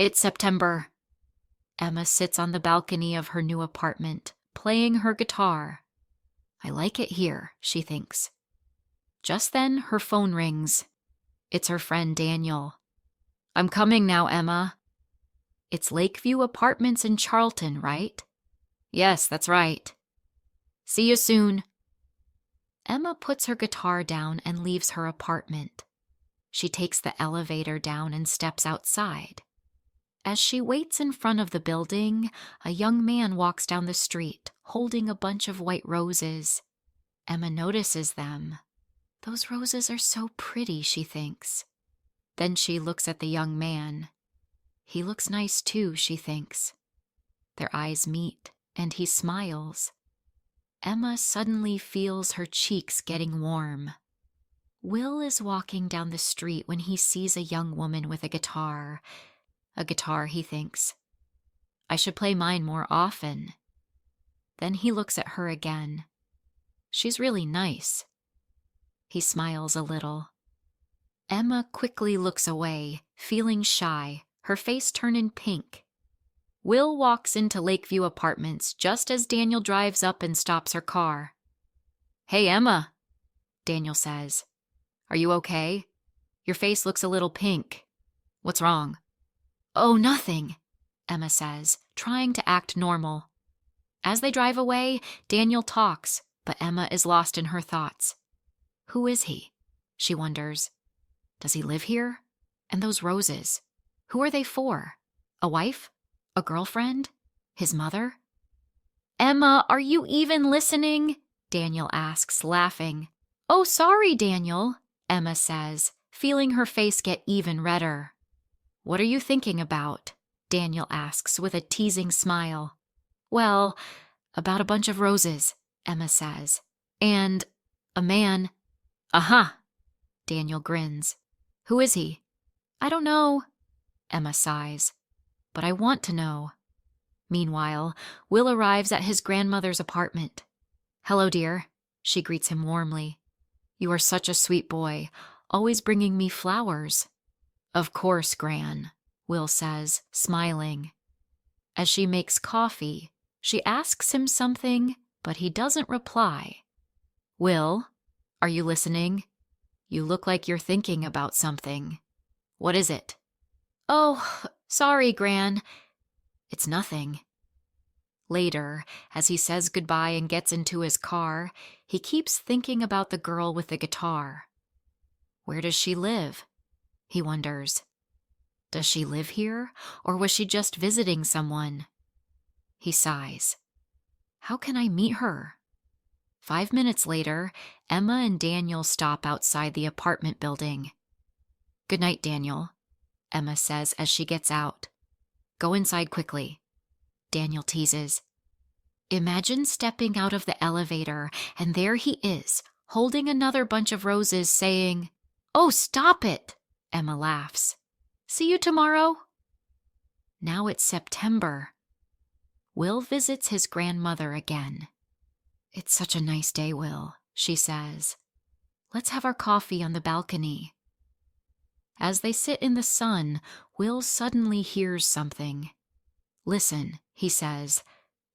It's September. Emma sits on the balcony of her new apartment, playing her guitar. I like it here, she thinks. Just then, her phone rings. It's her friend Daniel. I'm coming now, Emma. It's Lakeview Apartments in Charlton, right? Yes, that's right. See you soon. Emma puts her guitar down and leaves her apartment. She takes the elevator down and steps outside. As she waits in front of the building, a young man walks down the street, holding a bunch of white roses. Emma notices them. Those roses are so pretty, she thinks. Then she looks at the young man. He looks nice too, she thinks. Their eyes meet, and he smiles. Emma suddenly feels her cheeks getting warm. Will is walking down the street when he sees a young woman with a guitar. A guitar, he thinks. I should play mine more often. Then he looks at her again. She's really nice. He smiles a little. Emma quickly looks away, feeling shy, her face turning pink. Will walks into Lakeview Apartments just as Daniel drives up and stops her car. Hey, Emma, Daniel says. Are you okay? Your face looks a little pink. What's wrong? Oh, nothing, Emma says, trying to act normal. As they drive away, Daniel talks, but Emma is lost in her thoughts. Who is he? She wonders. Does he live here? And those roses, who are they for? A wife? A girlfriend? His mother? Emma, are you even listening? Daniel asks, laughing. Oh, sorry, Daniel, Emma says, feeling her face get even redder. What are you thinking about? Daniel asks with a teasing smile. Well, about a bunch of roses, Emma says. And a man. Aha! Daniel grins. Who is he? I don't know, Emma sighs. But I want to know. Meanwhile, Will arrives at his grandmother's apartment. Hello, dear, she greets him warmly. You are such a sweet boy, always bringing me flowers. Of course, Gran, Will says, smiling. As she makes coffee, she asks him something, but he doesn't reply. Will, are you listening? You look like you're thinking about something. What is it? Oh, sorry, Gran. It's nothing. Later, as he says goodbye and gets into his car, he keeps thinking about the girl with the guitar. Where does she live? He wonders. Does she live here, or was she just visiting someone? He sighs. How can I meet her? 5 minutes later, Emma and Daniel stop outside the apartment building. Good night, Daniel, Emma says as she gets out. Go inside quickly, Daniel teases. Imagine stepping out of the elevator, and there he is, holding another bunch of roses, saying, Oh, stop it, Emma laughs. See you tomorrow. Now it's September. Will visits his grandmother again. It's such a nice day, Will, she says. Let's have our coffee on the balcony. As they sit in the sun, Will suddenly hears something. Listen, he says.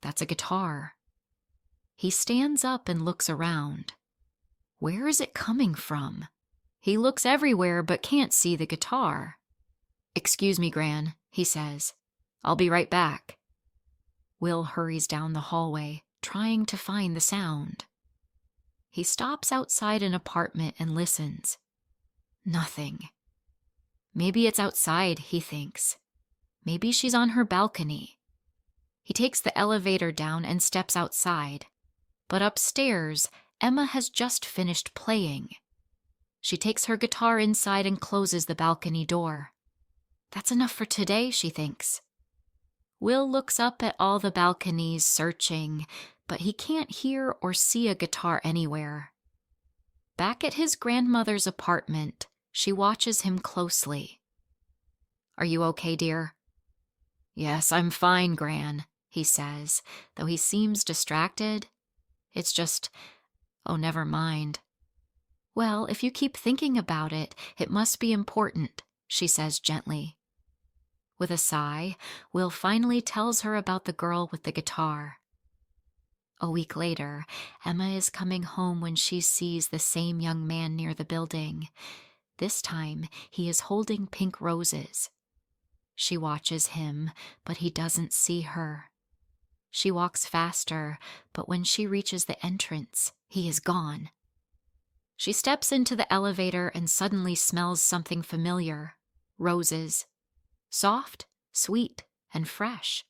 That's a guitar. He stands up and looks around. Where is it coming from? He looks everywhere but can't see the guitar. Excuse me, Gran, he says. I'll be right back. Will hurries down the hallway, trying to find the sound. He stops outside an apartment and listens. Nothing. Maybe it's outside, he thinks. Maybe she's on her balcony. He takes the elevator down and steps outside. But upstairs, Emma has just finished playing. She takes her guitar inside and closes the balcony door. That's enough for today, she thinks. Will looks up at all the balconies, searching, but he can't hear or see a guitar anywhere. Back at his grandmother's apartment, she watches him closely. Are you okay, dear? Yes, I'm fine, Gran, he says, though he seems distracted. It's just, oh, never mind. Well, if you keep thinking about it, it must be important, she says gently. With a sigh, Will finally tells her about the girl with the guitar. A week later, Emma is coming home when she sees the same young man near the building. This time, he is holding pink roses. She watches him, but he doesn't see her. She walks faster, but when she reaches the entrance, he is gone. She steps into the elevator and suddenly smells something familiar. Roses. Soft, sweet, and fresh.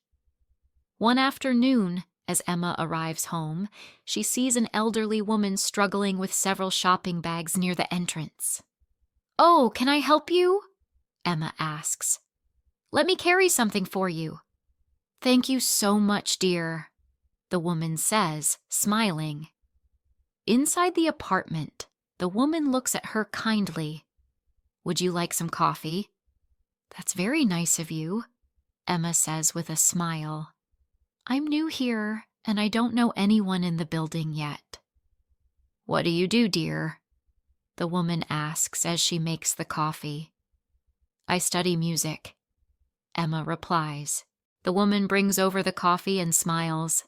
One afternoon, as Emma arrives home, she sees an elderly woman struggling with several shopping bags near the entrance. "Oh, can I help you?" Emma asks. "Let me carry something for you." "Thank you so much, dear," the woman says, smiling. Inside the apartment, the woman looks at her kindly. "Would you like some coffee?" "That's very nice of you," Emma says with a smile. "I'm new here, and I don't know anyone in the building yet." "What do you do, dear?" the woman asks as she makes the coffee. "I study music," Emma replies. The woman brings over the coffee and smiles.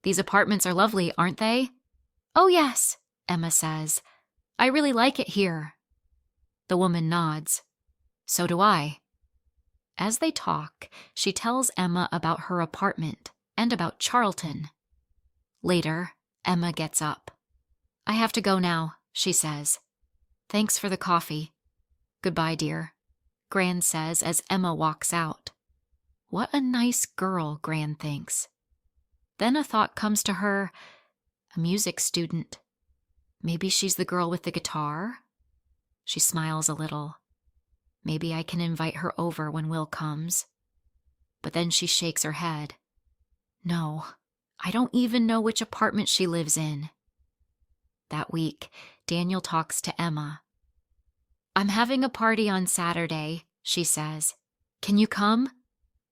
"These apartments are lovely, aren't they?" "Oh, yes," Emma says. "I really like it here." The woman nods. "So do I." As they talk, she tells Emma about her apartment and about Charlton. Later, Emma gets up. "I have to go now," she says. "Thanks for the coffee." "Goodbye, dear," Gran says as Emma walks out. What a nice girl, Gran thinks. Then a thought comes to her. A music student. Maybe she's the girl with the guitar? She smiles a little. Maybe I can invite her over when Will comes. But then she shakes her head. No, I don't even know which apartment she lives in. That week, Daniel talks to Emma. "I'm having a party on Saturday," she says. "Can you come?"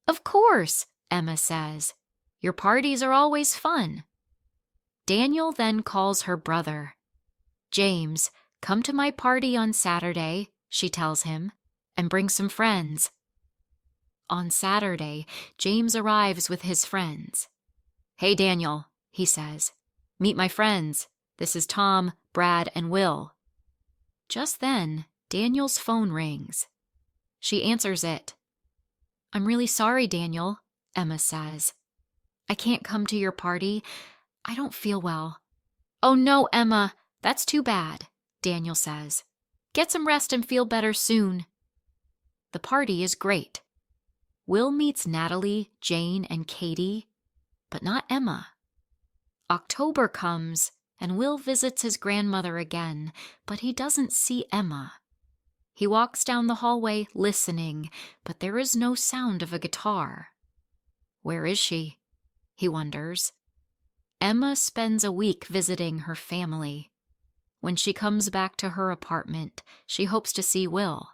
"Of course," Emma says. "Your parties are always fun." Daniel then calls her brother. "James, come to my party on Saturday," she tells him, "and bring some friends." On Saturday, James arrives with his friends. "Hey, Daniel," he says. "Meet my friends. This is Tom, Brad, and Will." Just then, Daniel's phone rings. She answers it. "I'm really sorry, Daniel," Emma says. "I can't come to your party. I don't feel well." "Oh no, Emma, that's too bad," Daniel says. "Get some rest and feel better soon." The party is great. Will meets Natalie, Jane, and Katie, but not Emma. October comes, and Will visits his grandmother again, but he doesn't see Emma. He walks down the hallway listening, but there is no sound of a guitar. Where is she? He wonders. Emma spends a week visiting her family. When she comes back to her apartment, she hopes to see Will,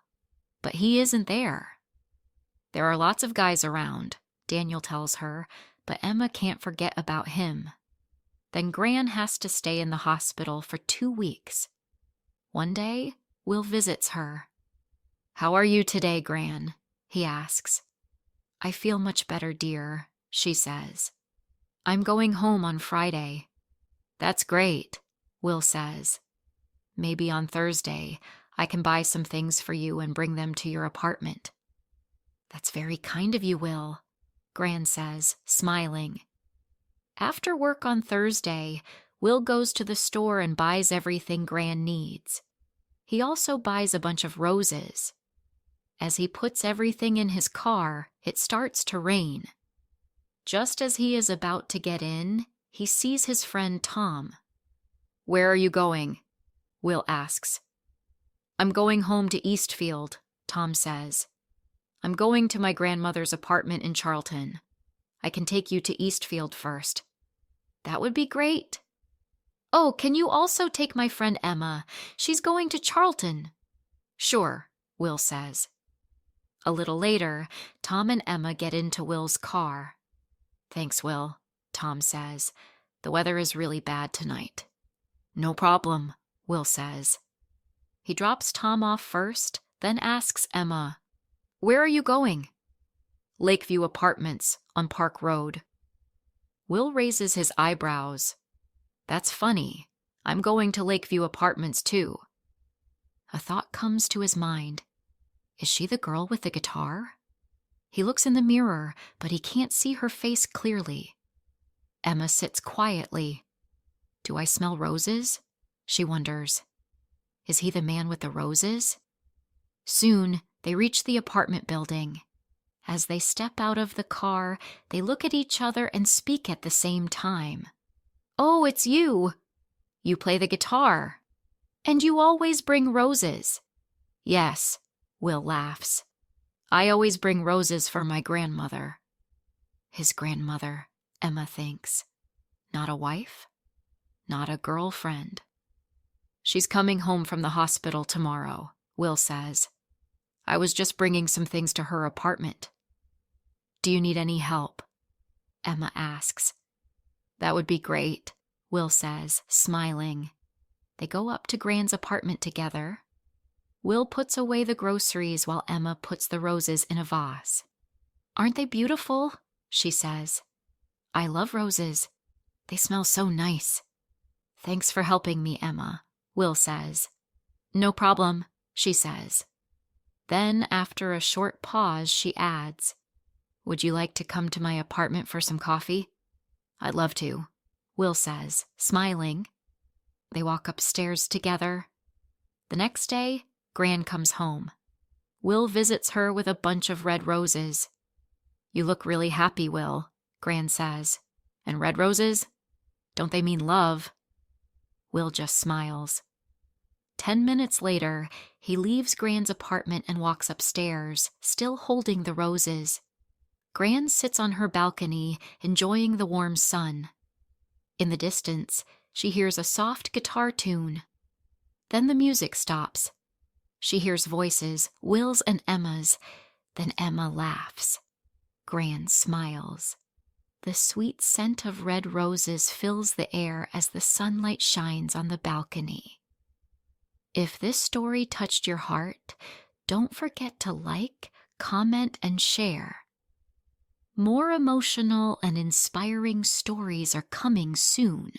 but he isn't there. There are lots of guys around, Daniel tells her, but Emma can't forget about him. Then Gran has to stay in the hospital for 2 weeks. One day, Will visits her. "How are you today, Gran?" he asks. "I feel much better, dear," she says. "I'm going home on Friday." "That's great," Will says. "Maybe on Thursday I can buy some things for you and bring them to your apartment." "That's very kind of you, Will," Gran says, smiling. After work on Thursday, Will goes to the store and buys everything Gran needs. He also buys a bunch of roses. As he puts everything in his car, it starts to rain. Just as he is about to get in, he sees his friend Tom. "Where are you going?" Will asks. "I'm going home to Eastfield," Tom says. "I'm going to my grandmother's apartment in Charlton. I can take you to Eastfield first." "That would be great." "Oh, can you also take my friend Emma? She's going to Charlton." "Sure," Will says. A little later, Tom and Emma get into Will's car. "Thanks, Will," Tom says. "The weather is really bad tonight." "No problem," Will says. He drops Tom off first, then asks Emma, "Where are you going?" Lakeview Apartments on Park Road. Will raises his eyebrows. That's funny. I'm going to Lakeview Apartments too. A thought comes to his mind. Is she the girl with the guitar? He looks in the mirror, but he can't see her face clearly. Emma sits quietly. Do I smell roses? She wonders. Is he the man with the roses? Soon, they reach the apartment building. As they step out of the car, they look at each other and speak at the same time. Oh, it's you! You play the guitar. And you always bring roses. Yes, Will laughs. I always bring roses for my grandmother. His grandmother, Emma thinks. Not a wife? Not a girlfriend. She's coming home from the hospital tomorrow, Will says. I was just bringing some things to her apartment. Do you need any help? Emma asks. That would be great, Will says, smiling. They go up to Gran's apartment together. Will puts away the groceries while Emma puts the roses in a vase. Aren't they beautiful? She says. I love roses. They smell so nice. Thanks for helping me, Emma, Will says. No problem, she says. Then, after a short pause, she adds, Would you like to come to my apartment for some coffee? I'd love to, Will says, smiling. They walk upstairs together. The next day, Gran comes home. Will visits her with a bunch of red roses. You look really happy, Will, Gran says. And red roses? Don't they mean love? Will just smiles. 10 minutes later, he leaves Gran's apartment and walks upstairs, still holding the roses. Gran sits on her balcony, enjoying the warm sun. In the distance, she hears a soft guitar tune. Then the music stops. She hears voices, Will's and Emma's. Then Emma laughs. Gran smiles. The sweet scent of red roses fills the air as the sunlight shines on the balcony. If this story touched your heart, don't forget to like, comment, and share. More emotional and inspiring stories are coming soon.